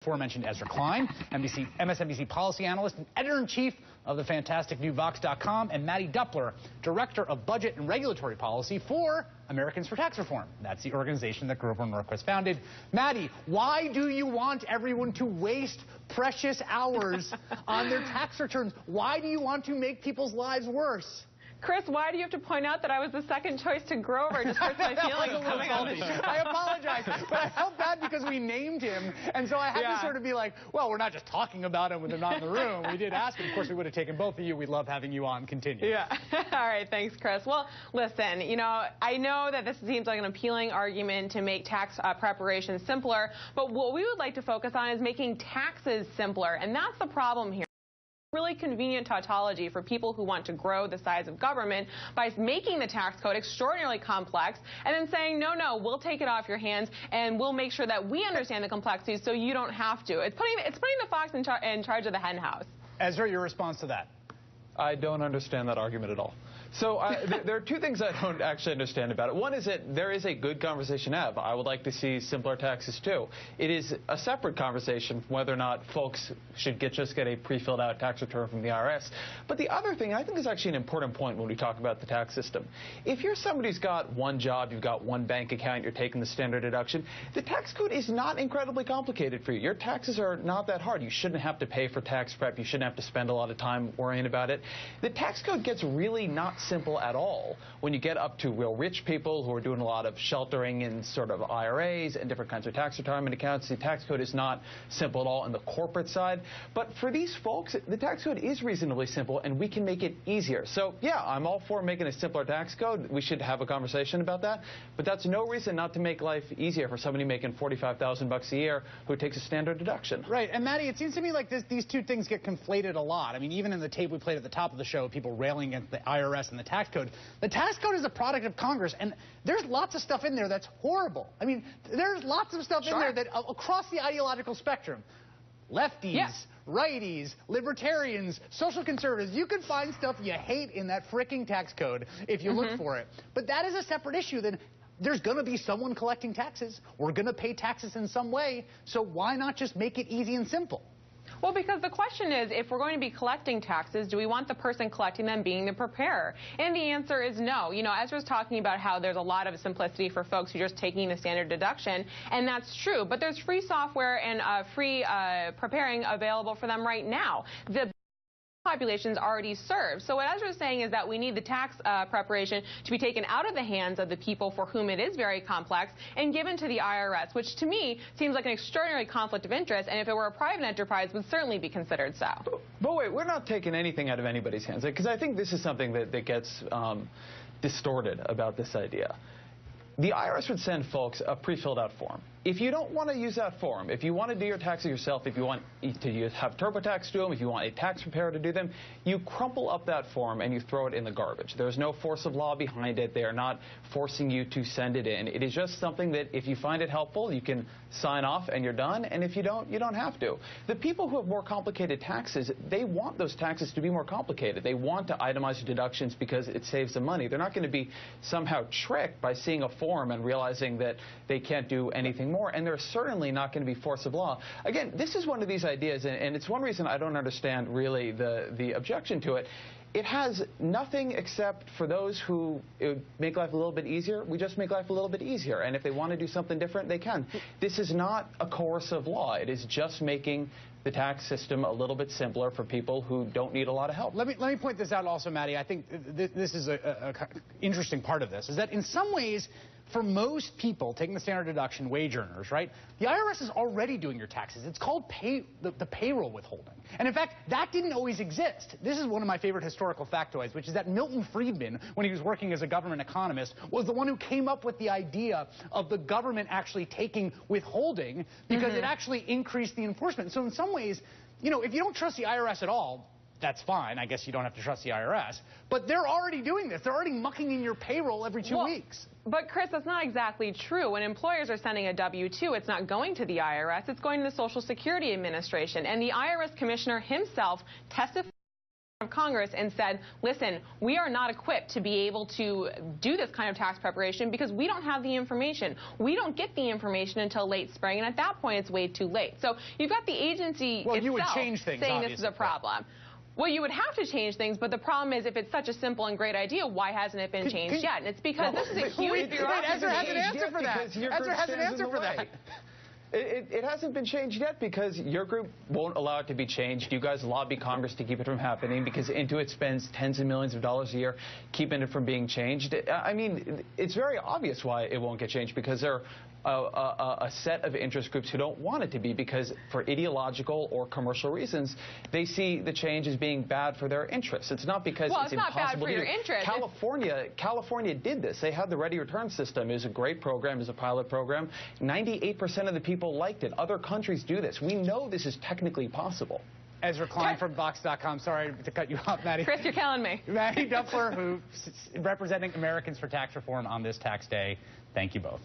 Aforementioned Ezra Klein, MSNBC policy analyst and editor-in-chief of the fantastic new Vox.com, and Mattie Duppler, director of budget and regulatory policy for Americans for Tax Reform. That's the organization that Grover Norquist founded. Mattie, why do you want everyone to waste precious hours on their tax returns? Why do you want to make people's lives worse? Chris, why do you have to point out that I was the second choice to Grover? It just hurts my feelings a little bit. I apologize, but I felt bad because we named him, and so I had to sort of be like, well, we're not just talking about him when they're not in the room. We did ask him. Of course, we would have taken both of you. We'd love having you on. Continue. Yeah. All right. Thanks, Chris. Well, listen, I know that this seems like an appealing argument to make tax preparation simpler, but what we would like to focus on is making taxes simpler, and that's the problem here. Really convenient tautology for people who want to grow the size of government by making the tax code extraordinarily complex and then saying, no, we'll take it off your hands and we'll make sure that we understand the complexities so you don't have to. It's putting the fox in charge of the hen house. Ezra, your response to that? I don't understand that argument at all. So there are two things I don't actually understand about it. One is that there is a good conversation to have. I would like to see simpler taxes, too. It is a separate conversation whether or not folks should just get a pre-filled out tax return from the IRS. But the other thing I think is actually an important point when we talk about the tax system. If you're somebody who's got one job, you've got one bank account, you're taking the standard deduction, the tax code is not incredibly complicated for you. Your taxes are not that hard. You shouldn't have to pay for tax prep. You shouldn't have to spend a lot of time worrying about it. The tax code gets really not simple at all when you get up to real rich people who are doing a lot of sheltering in sort of IRAs and different kinds of tax retirement accounts. The tax code is not simple at all on the corporate side. But for these folks, the tax code is reasonably simple, and we can make it easier. So, yeah, I'm all for making a simpler tax code. We should have a conversation about that. But that's no reason not to make life easier for somebody making $45,000 a year who takes a standard deduction. Right. And, Mattie, it seems to me like these two things get conflated a lot. I mean, even in the tape we played at the top of the show, people railing against the IRS and the tax code. The tax code is a product of Congress, and there's lots of stuff in there that's horrible. I mean, there's lots of stuff in there that across the ideological spectrum, lefties, righties, libertarians, social conservatives, you can find stuff you hate in that fricking tax code if you look for it. But that is a separate issue. Then there's going to be someone collecting taxes. We're going to pay taxes in some way, so why not just make it easy and simple? Well, because the question is, if we're going to be collecting taxes, do we want the person collecting them being the preparer? And the answer is no. Ezra's talking about how there's a lot of simplicity for folks who are just taking the standard deduction, and that's true. But there's free software and free preparing available for them right now. The population's already served. So what Ezra is saying is that we need the tax preparation to be taken out of the hands of the people for whom it is very complex and given to the IRS, which to me seems like an extraordinary conflict of interest, and if it were a private enterprise would certainly be considered so. But wait, we're not taking anything out of anybody's hands, because I think this is something that gets distorted about this idea. The IRS would send folks a pre-filled out form. If you don't want to use that form, if you want to do your taxes yourself, if you want to have TurboTax do them, if you want a tax preparer to do them, you crumple up that form and you throw it in the garbage. There's no force of law behind it. They are not forcing you to send it in. It is just something that if you find it helpful, you can sign off and you're done. And if you don't, you don't have to. The people who have more complicated taxes, they want those taxes to be more complicated. They want to itemize deductions because it saves them money. They're not going to be somehow tricked by seeing a form and realizing that they can't do anything more, and they're certainly not going to be force of law. Again, this is one of these ideas, and it's one reason I don't understand really the objection to it. It has nothing except for those who make life a little bit easier. We just make life a little bit easier, and if they want to do something different, they can. This is not a coercive law. It is just making the tax system a little bit simpler for people who don't need a lot of help. Let me point this out also, Mattie. I think this is an interesting part of this, is that in some ways, for most people taking the standard deduction, wage earners, right, the IRS is already doing your taxes. It's called the payroll withholding. And in fact, that didn't always exist. This is one of my favorite historical factoids, which is that Milton Friedman, when he was working as a government economist, was the one who came up with the idea of the government actually taking withholding because it actually increased the enforcement. So in some ways, if you don't trust the IRS at all, that's fine. I guess you don't have to trust the IRS. But they're already doing this. They're already mucking in your payroll every 2 weeks. But, Chris, that's not exactly true. When employers are sending a W-2, it's not going to the IRS. It's going to the Social Security Administration. And the IRS commissioner himself testified of Congress and said, listen, we are not equipped to be able to do this kind of tax preparation because we don't have the information. We don't get the information until late spring, and at that point, it's way too late. So you've got the agency itself you would change things, saying this is a problem. Well, you would have to change things, but the problem is if it's such a simple and great idea, why hasn't it been changed yet? And it's because this is a huge bureaucracy. Ezra has an answer for that. Ezra has an answer for that. It hasn't been changed yet because your group won't allow it to be changed. You guys lobby Congress to keep it from happening because Intuit spends tens of millions of dollars a year keeping it from being changed. I mean, it's very obvious why it won't get changed because there are a set of interest groups who don't want it to be because for ideological or commercial reasons, they see the change as being bad for their interests. It's not because it's not bad impossible for to your do. interests. California did this. They had the Ready Return system. It was a great program. It was a pilot program. 98% of the people liked it. Other countries do this. We know this is technically possible. Ezra Klein from Vox.com. Sorry to cut you off, Mattie. Chris, you're killing me. Mattie Duppler, who's representing Americans for Tax Reform on this tax day. Thank you both.